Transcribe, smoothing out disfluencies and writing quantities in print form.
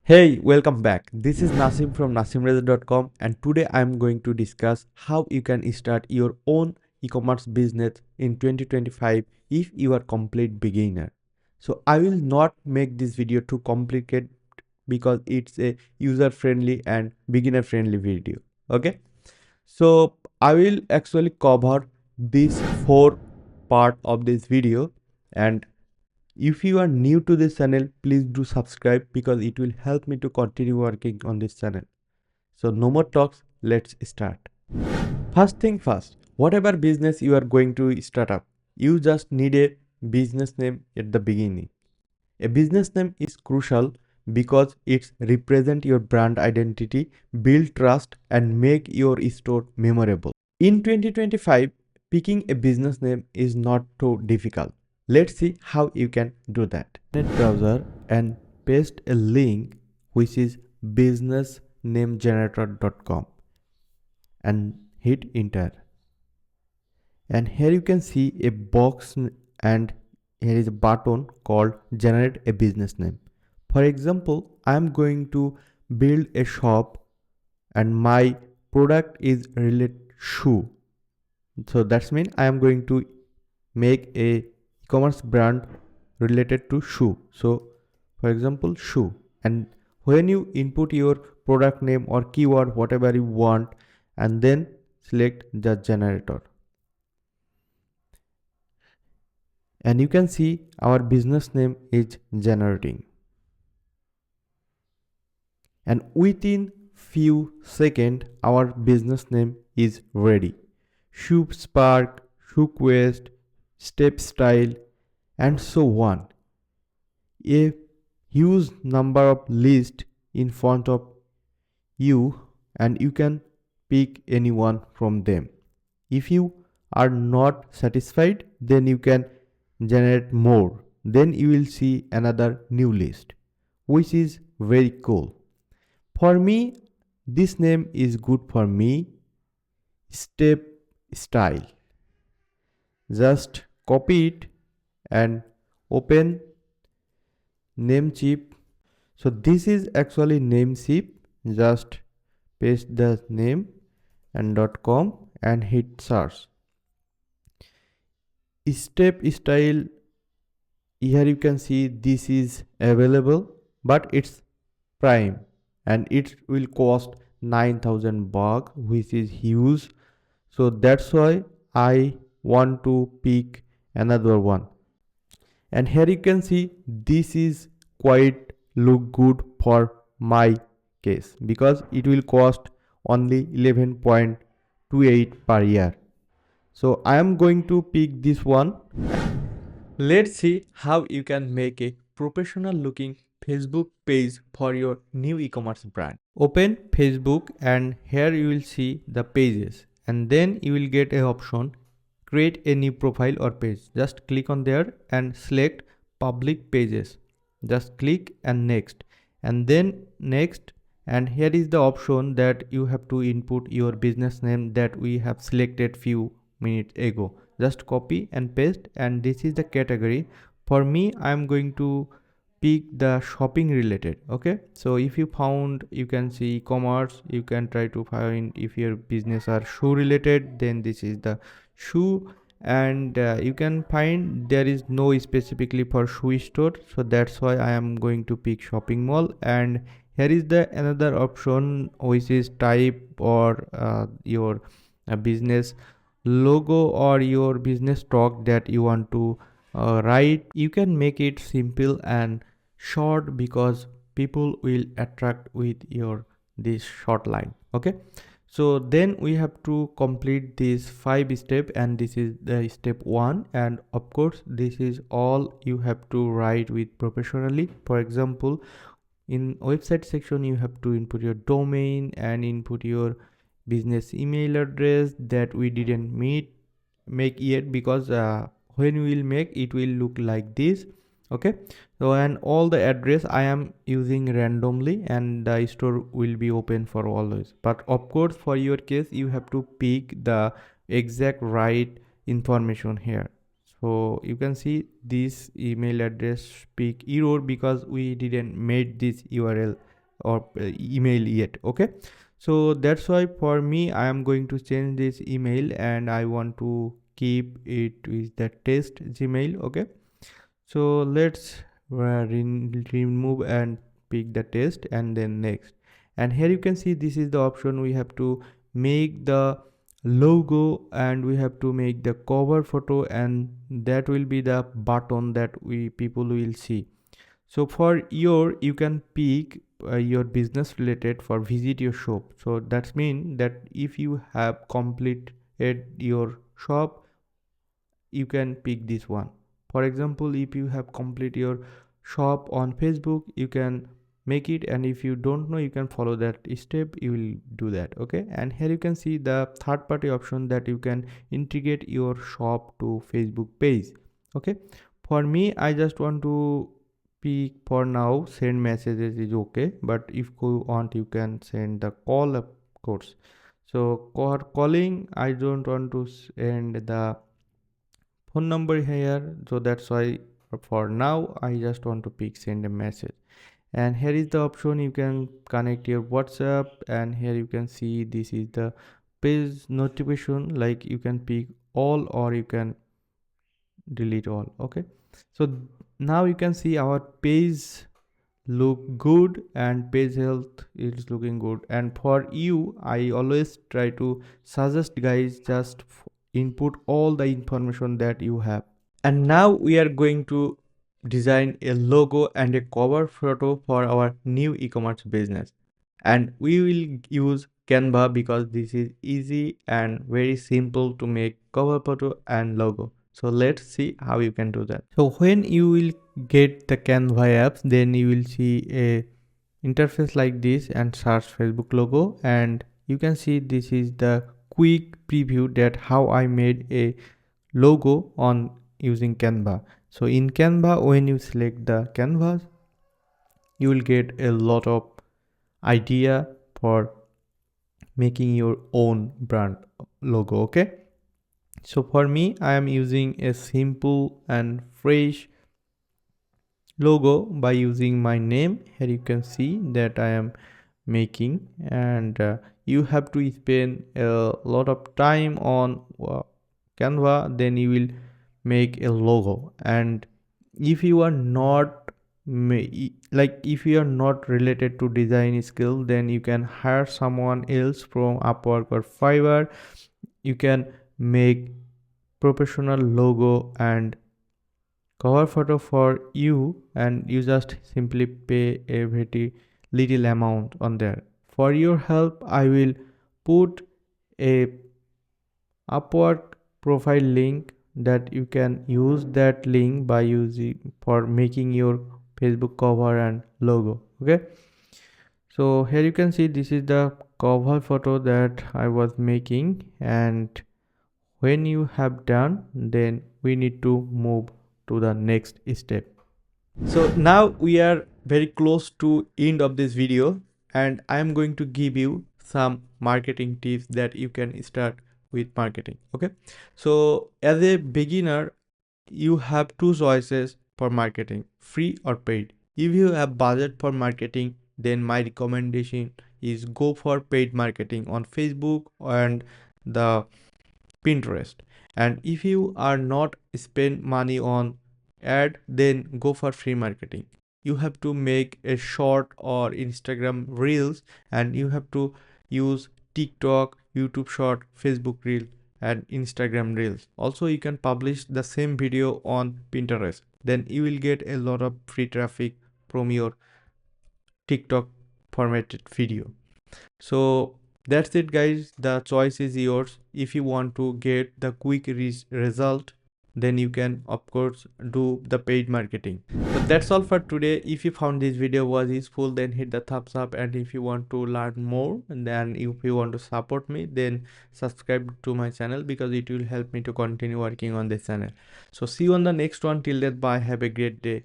Hey, welcome back. This is Nasim from nasimreza.com, and today I am going to discuss how you can start your own e-commerce business in 2025 if you are complete beginner. So I will not make this video too complicated because it's a user friendly and beginner friendly video. Okay? So I will actually cover these four part of this video, and if you are new to this channel, please do subscribe because it will help me to continue working on this channel. So no more talks, let's start. First thing first, whatever business you are going to start up, you just need a business name at the beginning. A business name is crucial because it represents your brand identity, build trust and make your store memorable. In 2025, picking a business name is not too difficult. Let's see how you can do that. Net browser and paste a link which is businessnamegenerator.com and hit enter. And here you can see a box and here is a button called generate a business name. For example, I am going to build a shop and my product is related shoe. So that's mean I am going to make a e-commerce brand related to shoe. So for example shoe, and when you input your product name or keyword whatever you want and then select the generator, and you can see our business name is generating, and within few seconds our business name is ready. Shoe Spark, Shoe Quest, Step Style and so on. A huge number of lists in front of you and you can pick anyone from them. If you are not satisfied, then you can generate more. Then you will see another new list, which is very cool. For me, this name is good for me. Step Style. Just copy it and open Namecheap. So this is actually Namecheap. Just paste the name and .com and hit search. Step Style, here you can see this is available, but it's prime and it will cost 9,000 bucks, which is huge. So that's why I want to pick another one. And here you can see this is quite look good for my case because it will cost only 11.28 per year. So I am going to pick this one. Let's see how you can make a professional looking Facebook page for your new e-commerce brand. Open Facebook and here you will see the pages, and then you will get a option create a new profile or page. Just click on there and select public pages. Just click and next, and then next, and here is the option that you have to input your business name that we have selected few minutes ago. Just copy and paste, and this is the category. For me, I am going to pick the shopping related. Okay, so if you found, you can see e-commerce, you can try to find if your business are shoe related, then this is the shoe. And you can find there is no specifically for shoe store, so that's why I am going to pick shopping mall. And here is the another option which is type or your business logo or your business talk that you want to write. You can make it simple and short because people will attract with your this short line. Okay, so then we have to complete this 5 step, and this is the step 1. And of course this is all you have to write with professionally. For example, in website section you have to input your domain and input your business email address that we didn't make yet because when we will make it will look like this. Okay, so and all the address I am using randomly, and the store will be open for always. But of course for your case you have to pick the exact right information here. So you can see this email address speak error because we didn't made this URL or email yet. Okay, so that's why for me I am going to change this email and I want to keep it with the test Gmail. Okay, so let's remove and pick the test and then next. And here you can see this is the option. We have to make the logo and we have to make the cover photo, and that will be the button that we people will see. So for your, you can pick your business related for visit your shop. So that's mean that if you have completed your shop, you can pick this one. For example, if you have complete your shop on Facebook, you can make it, and if you don't know, you can follow that step, you will do that. Okay, and here you can see the third party option that you can integrate your shop to Facebook page. Okay, for me I just want to pick for now send messages is okay, but if you want you can send the call of course. So for calling I don't want to send the phone number here, so that's why for now I just want to pick send a message. And here is the option, you can connect your WhatsApp, and here you can see this is the page notification, like you can pick all or you can delete all. Okay, so now you can see our page look good and page health is looking good. And for you I always try to suggest guys, just input all the information that you have. And now we are going to design a logo and a cover photo for our new e-commerce business, and we will use Canva because this is easy and very simple to make cover photo and logo. So let's see how you can do that. So when you will get the Canva apps, then you will see a interface like this and search Facebook logo, and you can see this is the quick preview that how I made a logo on using Canva. So in Canva, when you select the canvas, you will get a lot of idea for making your own brand logo. Okay, so for me I am using a simple and fresh logo by using my name. Here you can see that I am making, and you have to spend a lot of time on Canva, then you will make a logo. And if you are not like if you are not related to design skill, then you can hire someone else from Upwork or Fiverr. You can make professional logo and cover photo for you, and you just simply pay a very little amount on there. For your help I will put a Upwork profile link that you can use that link by using for making your Facebook cover and logo. Okay, so here you can see this is the cover photo that I was making, and when you have done, then we need to move to the next step. So now we are very close to end of this video, and I am going to give you some marketing tips that you can start with marketing. Okay, so as a beginner you have two choices for marketing: free or paid. If you have budget for marketing, then my recommendation is go for paid marketing on Facebook and the Pinterest. And if you are not spend money on ad, then go for free marketing. You have to make a short or Instagram reels, and you have to use TikTok, YouTube short, Facebook reel, and Instagram reels. Also you can publish the same video on Pinterest, then you will get a lot of free traffic from your TikTok formatted video. So that's it guys, the choice is yours. If you want to get the quick result, then you can of course do the paid marketing. So that's all for today. If you found this video was useful, then hit the thumbs up, and if you want to learn more, and then if you want to support me, then subscribe to my channel because it will help me to continue working on this channel. So see you on the next one. Till then, bye, have a great day.